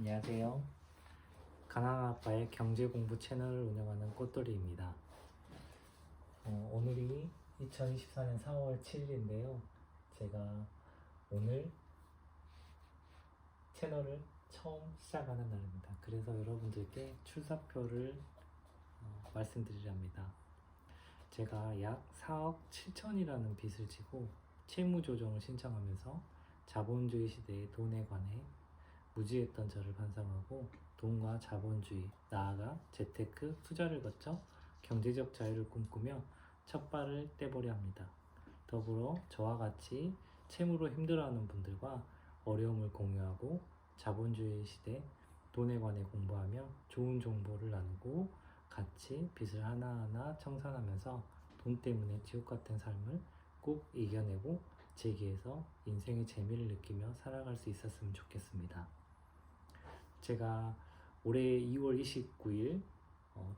안녕하세요. 가난한 아빠의 경제공부 채널을 운영하는 꽃돌이입니다. 오늘이 2024년 4월 7일인데요. 제가 오늘 채널을 처음 시작하는 날입니다. 그래서 여러분들께 출사표를 말씀드리렵니다. 제가 약 4억 7천이라는 빚을 지고 채무조정을 신청하면서 자본주의 시대의 돈에 관해 무지했던 저를 반성하고 돈과 자본주의, 나아가 재테크, 투자를 거쳐 경제적 자유를 꿈꾸며 첫 발을 떼보려 합니다. 더불어 저와 같이 채무로 힘들어하는 분들과 어려움을 공유하고 자본주의 시대 돈에 관해 공부하며 좋은 정보를 나누고 같이 빚을 하나하나 청산하면서 돈 때문에 지옥 같은 삶을 꼭 이겨내고 재기해서 인생의 재미를 느끼며 살아갈 수 있었으면 좋겠습니다. 제가 올해 2월 29일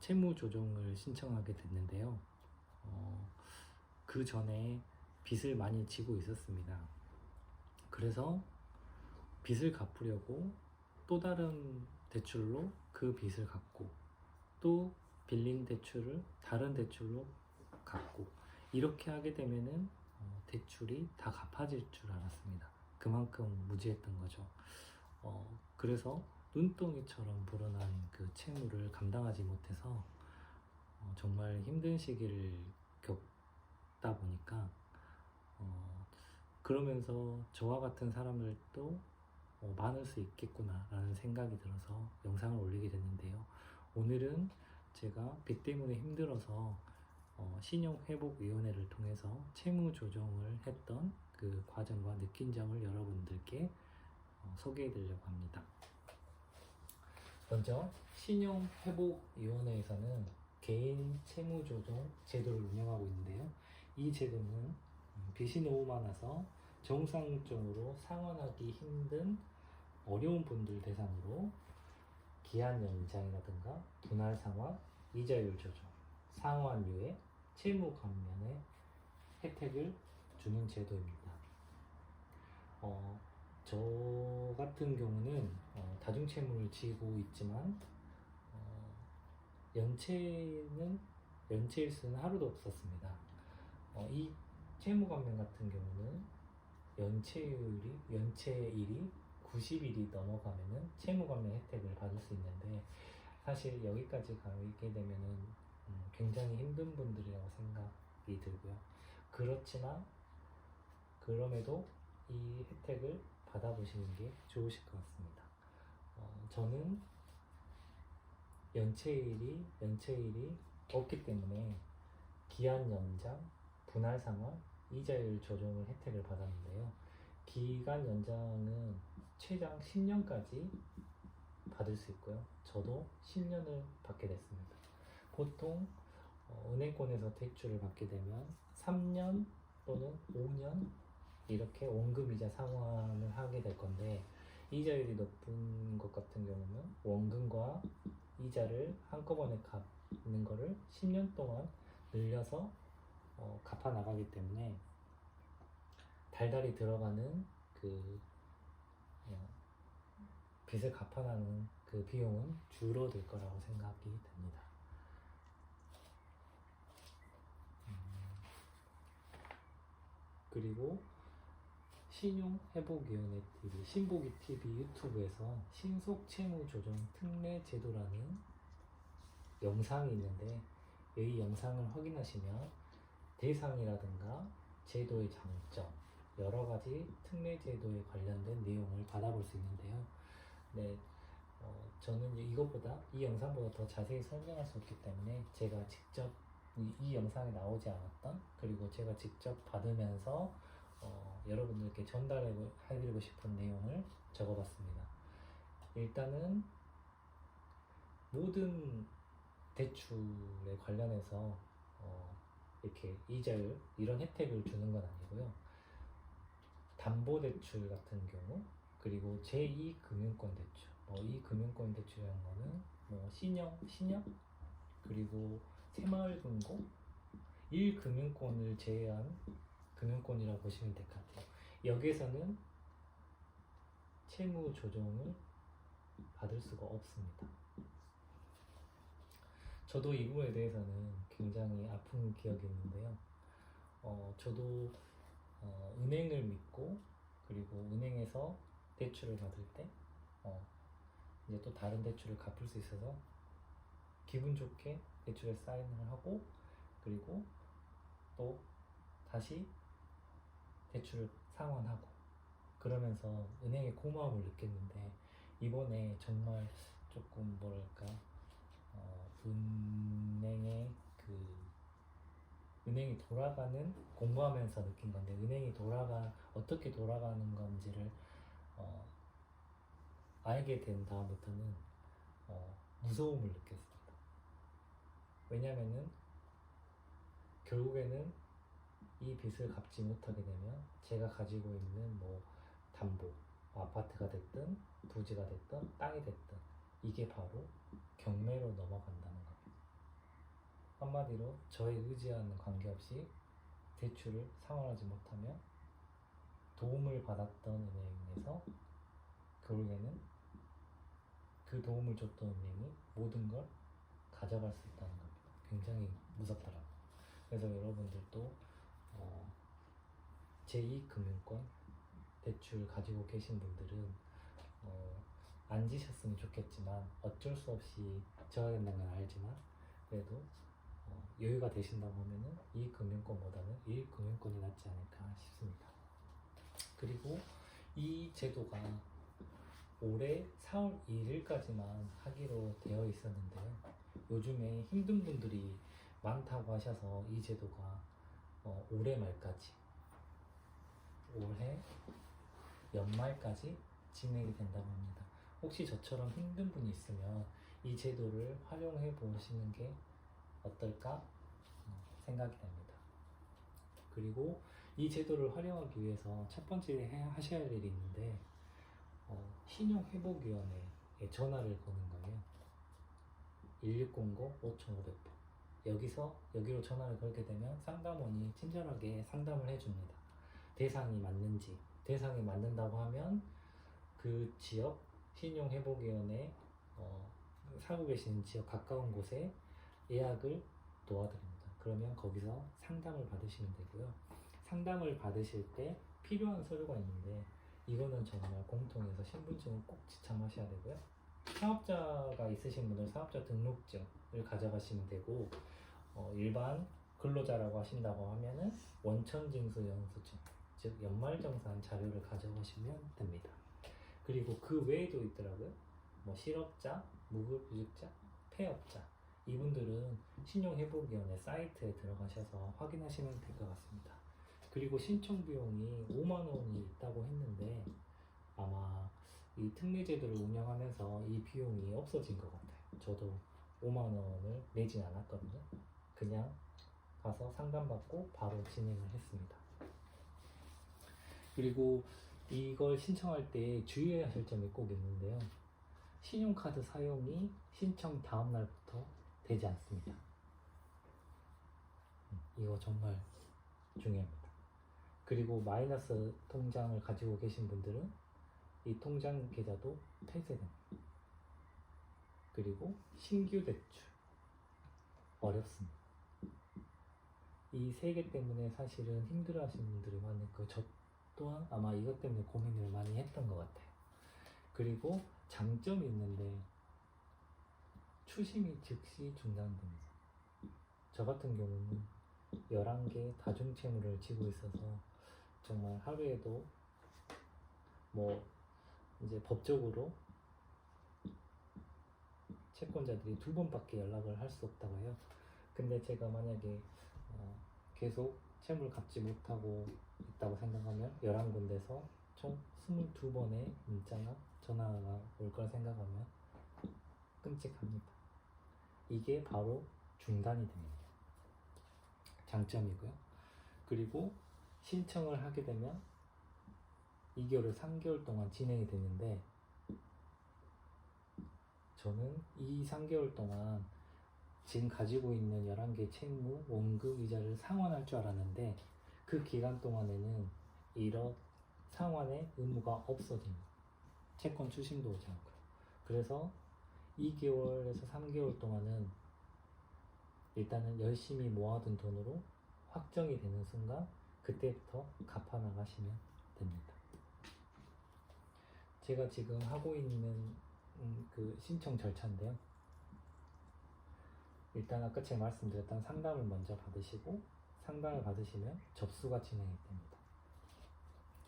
채무 조정을 신청하게 됐는데요. 그 전에 빚을 많이 지고 있었습니다. 그래서 빚을 갚으려고 또 다른 대출로 그 빚을 갚고 또 빌린 대출을 다른 대출로 갚고 이렇게 하게 되면은 대출이 다 갚아질 줄 알았습니다. 그만큼 무지했던 거죠. 그래서 눈덩이처럼 불어난 그 채무를 감당하지 못해서 정말 힘든 시기를 겪다 보니까 그러면서 저와 같은 사람들도 많을 수 있겠구나 라는 생각이 들어서 영상을 올리게 됐는데요. 오늘은 제가 빚 때문에 힘들어서 신용회복위원회를 통해서 채무 조정을 했던 그 과정과 느낀 점을 여러분들께 소개해 드리려고 합니다. 먼저 신용회복위원회에서는 개인 채무조정 제도를 운영하고 있는데요. 이 제도는 빚이 너무 많아서 정상적으로 상환하기 힘든 어려운 분들 대상으로 기한 연장이라든가 분할 상환, 이자율 조정, 상환유예, 채무 감면의 혜택을 주는 제도입니다. 저 같은 경우는 다중채무를 지고 있지만 연체일수는 하루도 없었습니다. 이 채무 감면 같은 경우는 연체일이 90일이 넘어가면은 채무 감면 혜택을 받을 수 있는데 사실 여기까지 가게 되면은 굉장히 힘든 분들이라고 생각이 들고요. 그렇지만 그럼에도 이 혜택을 받아보시는 게 좋으실 것 같습니다. 저는 연체일이 없기 때문에 기한 연장, 분할 상환, 이자율 조정을 혜택을 받았는데요. 기간 연장은 최장 10년까지 받을 수 있고요. 저도 10년을 받게 됐습니다. 보통 은행권에서 대출을 받게 되면 3년 또는 5년 이렇게 원금이자 상환을 하게 될 건데 이자율이 높은 것 같은 경우는 원금과 이자를 한꺼번에 갚는 거를 10년 동안 늘려서 갚아 나가기 때문에 달달이 들어가는 그 빚을 갚아나는 그 비용은 줄어들 거라고 생각이 됩니다. 그리고 신용회복위원회 TV, 신보기 TV 유튜브에서 신속채무조정 특례제도라는 영상이 있는데 이 영상을 확인하시면 대상이라든가 제도의 장점, 여러 가지 특례제도에 관련된 내용을 받아볼 수 있는데요. 네, 저는 이것보다 이 영상보다 더 자세히 설명할 수 없기 때문에 제가 직접 이 영상에 나오지 않았던 그리고 제가 직접 받으면서 여러분들께 전달해드리고 싶은 내용을 적어봤습니다. 일단은 모든 대출에 관련해서 이렇게 이자율 이런 혜택을 주는 건 아니고요. 담보대출 같은 경우 그리고 제2금융권 대출 이 금융권 대출이라는 거는 신협 그리고 새마을금고 1금융권을 제외한 금융권이라고 보시면 될 것 같아요. 여기에서는 채무 조정을 받을 수가 없습니다. 저도 이 부분에 대해서는 굉장히 아픈 기억이 있는데요. 저도 은행을 믿고 그리고 은행에서 대출을 받을 때 이제 또 다른 대출을 갚을 수 있어서 기분 좋게 대출에 사인을 하고 그리고 또 다시 대출을 상환하고 그러면서 은행의 고마움을 느꼈는데 이번에 정말 조금 뭐랄까 은행이 돌아가는 공부하면서 느낀 건데 은행이 어떻게 돌아가는 건지를 알게 된 다음부터는 무서움을 느꼈습니다. 왜냐면은 결국에는 이 빚을 갚지 못하게 되면 제가 가지고 있는 뭐 담보, 아파트가 됐든 부지가 됐든 땅이 됐든 이게 바로 경매로 넘어간다는 겁니다. 한마디로 저의 의지와는 관계없이 대출을 상환하지 못하면 도움을 받았던 은행에서 결국에는 그 도움을 줬던 은행이 모든 걸 가져갈 수 있다는 겁니다. 굉장히 무섭더라고요. 그래서 여러분들도 제2금융권 대출 가지고 계신 분들은 안 지셨으면 좋겠지만 어쩔 수 없이 져야 된다는 건 알지만 그래도 여유가 되신다고 하면은 이 금융권보다는 1금융권이 낫지 않을까 싶습니다. 그리고 이 제도가 올해 4월 2일까지만 하기로 되어 있었는데요. 요즘에 힘든 분들이 많다고 하셔서 이 제도가 올해 말까지 올해 연말까지 진행이 된다고 합니다. 혹시 저처럼 힘든 분이 있으면 이 제도를 활용해 보시는 게 어떨까 생각이 됩니다. 그리고 이 제도를 활용하기 위해서 첫 번째 하셔야 할 일이 있는데 신용회복위원회에 전화를 거는 거예요. 1609-5500번 여기로 전화를 걸게 되면 상담원이 친절하게 상담을 해줍니다. 대상이 맞는다고 하면 그 지역 신용회복위원회 살고 계시는 지역 가까운 곳에 예약을 도와드립니다. 그러면 거기서 상담을 받으시면 되고요. 상담을 받으실 때 필요한 서류가 있는데 이거는 정말 공통해서 신분증은 꼭 지참하셔야 되고요. 사업자가 있으신 분들 사업자 등록증을 가져가시면 되고 일반 근로자라고 하신다고 하면은 원천징수 영수증 즉 연말정산 자료를 가져가시면 됩니다. 그리고 그 외에도 있더라고요. 뭐 실업자, 무급휴직자, 폐업자 이분들은 신용회복위원회 사이트에 들어가셔서 확인하시면 될 것 같습니다. 그리고 신청 비용이 5만 원이 있다고 했는데 아마 이 특례제도를 운영하면서 이 비용이 없어진 것 같아요. 저도 5만 원을 내진 않았거든요. 그냥 가서 상담받고 바로 진행을 했습니다. 그리고 이걸 신청할 때 주의하실 점이 꼭 있는데요. 신용카드 사용이 신청 다음 날부터 되지 않습니다. 이거 정말 중요합니다. 그리고 마이너스 통장을 가지고 계신 분들은 이 통장 계좌도 폐쇄됩니다. 그리고 신규 대출 어렵습니다. 이 세 개 때문에 사실은 힘들어하시는 분들이 많으니까 저 또한 아마 이것 때문에 고민을 많이 했던 것 같아요. 그리고 장점이 있는데 추심이 즉시 중단됩니다. 저 같은 경우는 11개 다중채무를 지고 있어서 정말 하루에도 뭐 이제 법적으로 채권자들이 2번밖에 연락을 할 수 없다고 해요. 근데 제가 만약에 계속 채무를 갚지 못하고 있다고 생각하면 11군데서 총 22번의 문자나 전화가 올 걸 생각하면 끔찍합니다. 이게 바로 중단이 됩니다. 장점이고요. 그리고 신청을 하게 되면 2개월을 3개월 동안 진행이 되는데 저는 이 3개월 동안 지금 가지고 있는 11개 채무, 원금, 이자를 상환할 줄 알았는데 그 기간 동안에는 이런 상환의 의무가 없어집니다. 채권 추심도 오지 않고요. 그래서 2개월에서 3개월 동안은 일단은 열심히 모아둔 돈으로 확정이 되는 순간 그때부터 갚아 나가시면 됩니다. 제가 지금 하고 있는 그 신청 절차인데요. 일단 아까 제가 말씀드렸던 상담을 먼저 받으시고 상담을 받으시면 접수가 진행이 됩니다.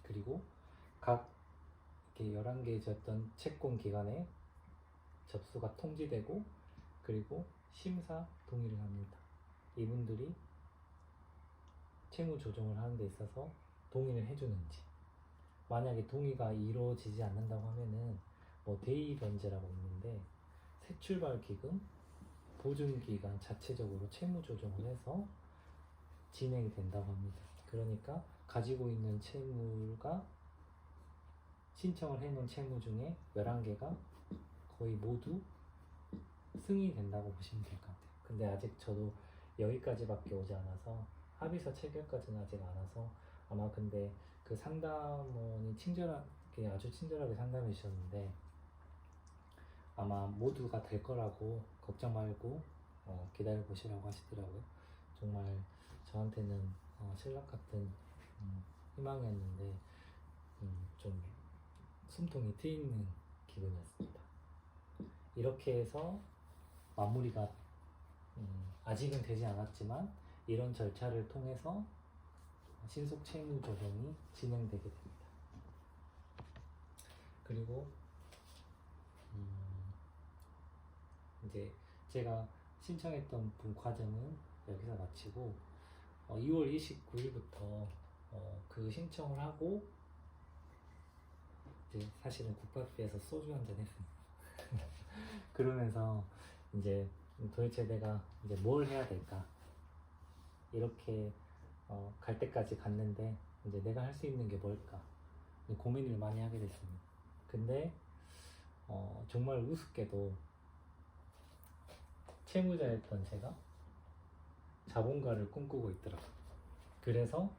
그리고 각 이렇게 11개 줬던 채권 기간에 접수가 통지되고 그리고 심사 동의를 합니다. 이분들이 채무 조정을 하는 데 있어서 동의를 해주는지, 만약에 동의가 이루어지지 않는다고 하면은 뭐 대의 변제라고 있는데 새출발 기금, 보증기간 자체적으로 채무 조정을 해서 진행이 된다고 합니다. 그러니까 가지고 있는 채무가 신청을 해놓은 채무 중에 11개가 거의 모두 승인이 된다고 보시면 될 것 같아요. 근데 아직 저도 여기까지밖에 오지 않아서 합의서 체결까지는 아직 안 와서 아마 근데 그 상담원이 친절하게 아주 친절하게 상담해 주셨는데 아마 모두가 될 거라고 걱정 말고 기다려 보시라고 하시더라고요. 정말 저한테는 신락 같은 희망이었는데 좀 숨통이 트이는 기분이었습니다. 이렇게 해서 마무리가 아직은 되지 않았지만 이런 절차를 통해서 신속 채무 조정이 진행되게 됩니다. 그리고 이제 제가 신청했던 분 과정은 여기서 마치고 2월 29일부터 그 신청을 하고 이제 사실은 국밥집에서 소주 한잔 했습니다. 그러면서 이제 도대체 내가 이제 뭘 해야 될까 이렇게 갈 때까지 갔는데 이제 내가 할 수 있는 게 뭘까 고민을 많이 하게 됐습니다. 근데 정말 우습게도 채무자였던 제가 자본가를 꿈꾸고 있더라고요. 그래서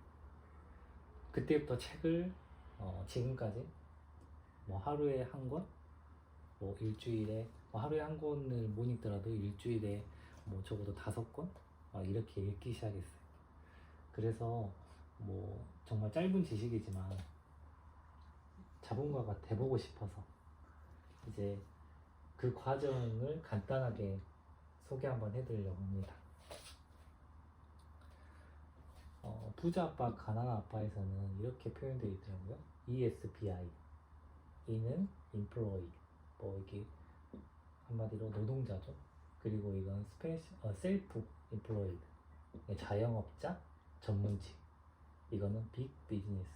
그때부터 책을 지금까지 뭐 하루에 한 권, 뭐 일주일에 뭐 하루에 한 권을 못 읽더라도 일주일에 뭐 적어도 5권 이렇게 읽기 시작했어요. 그래서 뭐 정말 짧은 지식이지만 자본가가 돼보고 싶어서 이제 그 과정을 간단하게 소개 한번 해드리려고 합니다. 부자 아빠, 가난한 아빠에서는 이렇게 표현되어 있더라고요. ESBI. E는 employee. 뭐 이게 한마디로 노동자죠. 그리고 이건 self employed. 자영업자, 전문직. 이거는 빅 비즈니스,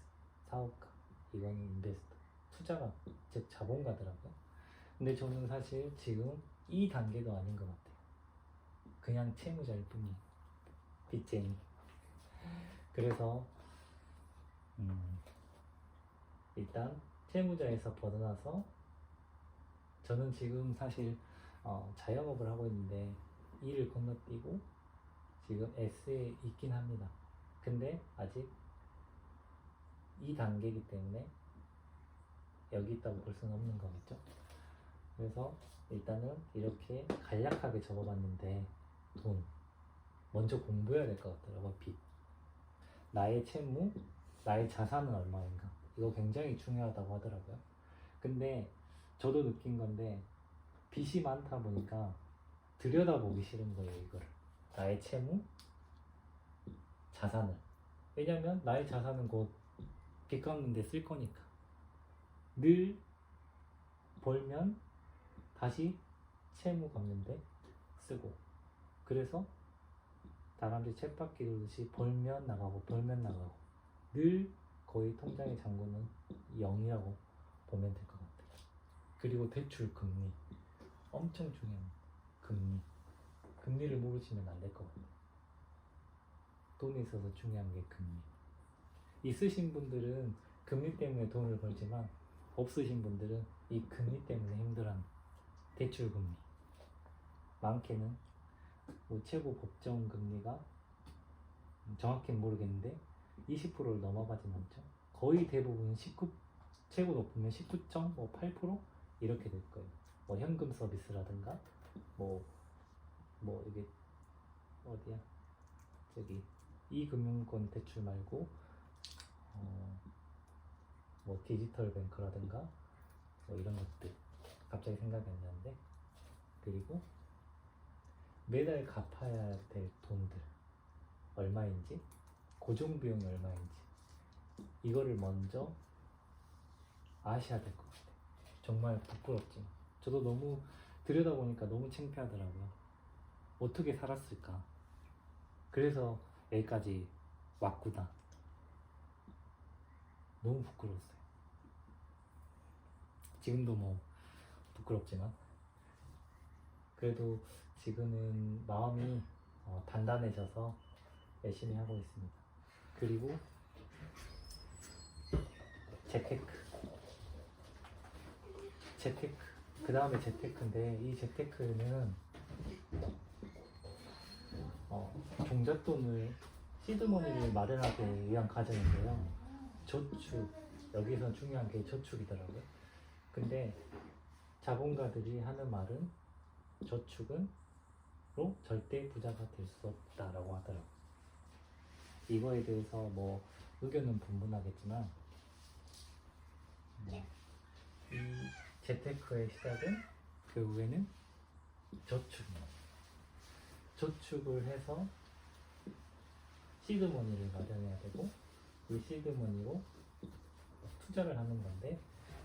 사업가. 이거는 인베스터, 투자가, 즉 자본가더라고요. 근데 저는 사실 지금 이 단계도 아닌 것 같아요. 그냥 채무자일 뿐이에요. 빚쟁이. 그래서 일단 채무자에서 벗어나서 저는 지금 사실 자영업을 하고 있는데 일을 건너뛰고 지금 S에 있긴 합니다. 근데 아직 2단계이기 때문에 여기 있다고 볼 수는 없는 거겠죠. 그래서 일단은 이렇게 간략하게 적어봤는데 돈 먼저 공부해야 될 것 같더라고요. 빚, 나의 채무, 나의 자산은 얼마인가, 이거 굉장히 중요하다고 하더라고요. 근데 저도 느낀 건데 빚이 많다 보니까 들여다보기 싫은 거예요. 이거를 나의 채무, 자산을. 왜냐면 나의 자산은 곧 빚 갚는 데 쓸 거니까. 늘 벌면 다시 채무 갚는 데 쓰고, 그래서 다람쥐 쳇바퀴 돌듯이 벌면 나가고 벌면 나가고 늘 거의 통장의 잔고는 0이라고 보면 될 것 같아요. 그리고 대출 금리 엄청 중요합니다. 금리를 모르시면 안 될 것 같아요. 돈에 있어서 중요한 게 금리. 있으신 분들은 금리 때문에 돈을 벌지만 없으신 분들은 이 금리 때문에 힘들어합니다. 대출 금리. 많게는 뭐 최고 법정 금리가 정확히는 모르겠는데 20%를 넘어가진 않죠. 거의 대부분 최고 높으면 19.8% 이렇게 될 거예요. 뭐 현금 서비스라든가 뭐 이게 어디야? 저기 이금융권 대출 말고 뭐 디지털 뱅크라든가 뭐 이런 것들 갑자기 생각이 안 나는데, 그리고 매달 갚아야 될 돈들 얼마인지, 고정 비용이 얼마인지 이거를 먼저 아셔야 될 것 같아요. 정말 부끄럽지만 저도 너무 들여다보니까 너무 창피하더라고요. 어떻게 살았을까? 그래서 여기까지 왔구나. 너무 부끄러웠어요. 지금도 뭐 부끄럽지만 그래도 지금은 마음이 단단해져서 열심히 하고 있습니다. 그리고 재테크 그 다음에 재테크인데, 이 재테크는 종잣돈을, 시드머니를 마련하기 위한 과정인데요. 저축, 여기서 중요한 게 저축이더라고요. 근데 자본가들이 하는 말은 저축은 로 절대 부자가 될 수 없다라고 하더라고요. 이거에 대해서 뭐 의견은 분분하겠지만 이 재테크의 시작은 결국에는 저축입니다. 저축을 해서 시드머니를 마련해야 되고, 이 시드머니로 투자를 하는 건데,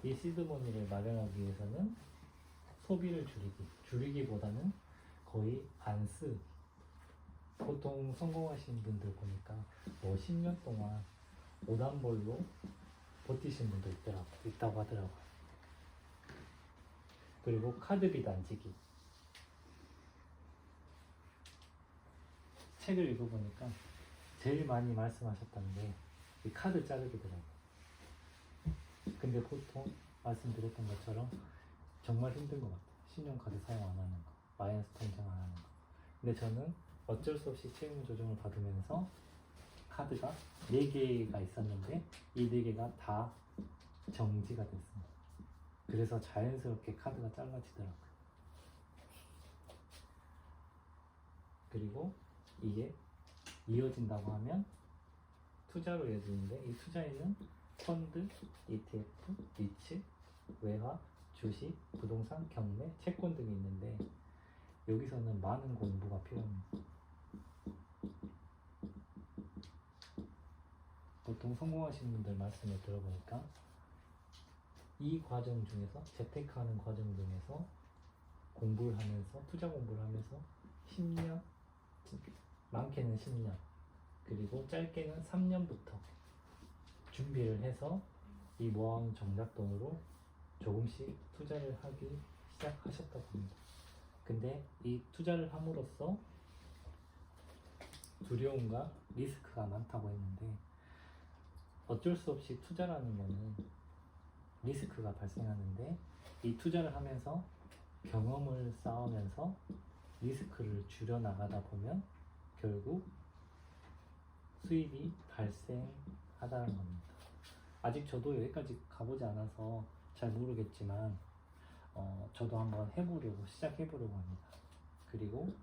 이 시드머니를 마련하기 위해서는 소비를 줄이기보다는 거의 안 쓰기. 보통 성공하신 분들 보니까 뭐 10년 동안 5단벌로 버티신 분도 있다고 하더라고요. 그리고 카드빚 안 지기. 책을 읽어보니까 제일 많이 말씀하셨던 게 이 카드 자르기더라고요. 근데 보통 말씀드렸던 것처럼 정말 힘든 것 같아요. 신용카드 사용 안 하는 거, 마이너스 통장 안 하는 거. 근데 저는 어쩔 수 없이 채용 조정을 받으면서 카드가 4개가 있었는데 이 4개가 다 정지가 됐습니다. 그래서 자연스럽게 카드가 잘라지더라고요. 그리고 이게 이어진다고 하면 투자로 이어지는데, 이 투자에는 펀드, ETF, 리츠, 외화, 주식, 부동산, 경매, 채권 등이 있는데, 여기서는 많은 공부가 필요합니다. 보통 성공하시는 분들 말씀을 들어보니까 이 과정 중에서, 재테크하는 과정 중에서 공부를 하면서, 투자 공부를 하면서 10년, 많게는 10년, 그리고 짧게는 3년부터 준비를 해서 이 모아온 정잣돈으로 조금씩 투자를 하기 시작하셨다고 합니다. 근데 이 투자를 함으로써 두려움과 리스크가 많다고 했는데, 어쩔 수 없이 투자라는 거는 리스크가 발생하는데, 이 투자를 하면서 경험을 쌓으면서 리스크를 줄여나가다 보면 결국 수입이 발생하다는 겁니다. 아직 저도 여기까지 가보지 않아서 잘 모르겠지만 저도 한번 시작해보려고 합니다. 그리고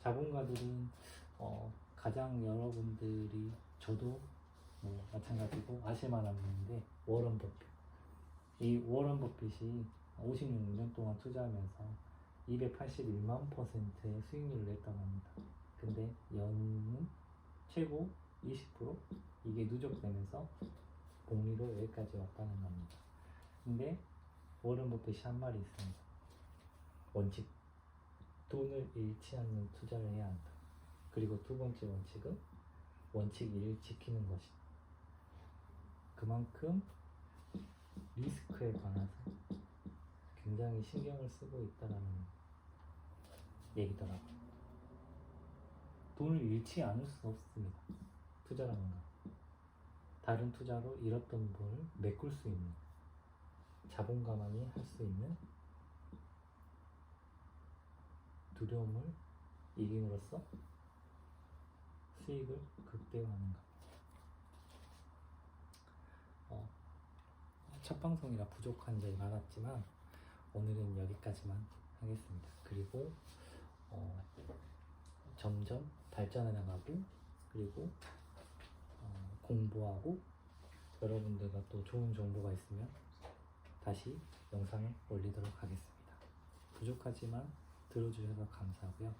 자본가들은 가장 여러분들이, 저도 뭐 마찬가지고 아실만한 분인데, 워런 버핏. 이 워런 버핏이 56년 동안 투자하면서 281만%의 수익률을 냈다고 합니다. 근데 연은 최고 20%? 이게 누적되면서 복리로 여기까지 왔다는 겁니다. 근데 워런 버핏이 한 말이 있습니다. 원칙. 돈을 잃지 않는 투자를 해야 한다. 그리고 두 번째 원칙은 원칙 1을 지키는 것이다. 그만큼 리스크에 관해서 굉장히 신경을 쓰고 있다는 얘기더라고요. 돈을 잃지 않을 수 없습니다. 투자라는 건. 다른 투자로 잃었던 돈을 메꿀 수 있는, 자본가만이 할 수 있는 두려움을 이김으로써 수익을 극대화하는 것. 첫 방송이라 부족한 점이 많았지만 오늘은 여기까지만 하겠습니다. 그리고 점점 발전해 나가고 그리고 공부하고 여러분들과 또 좋은 정보가 있으면 다시 영상을 올리도록 하겠습니다. 부족하지만 들어주셔서 감사하고요.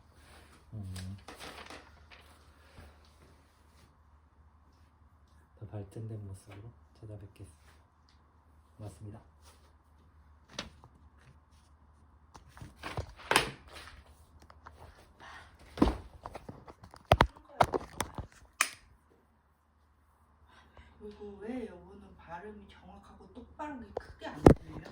더 발전된 모습으로 찾아뵙겠습니다. 고맙습니다. 그리고 왜 여보는 발음이 정확하고 똑바른 게 크게 안 들려?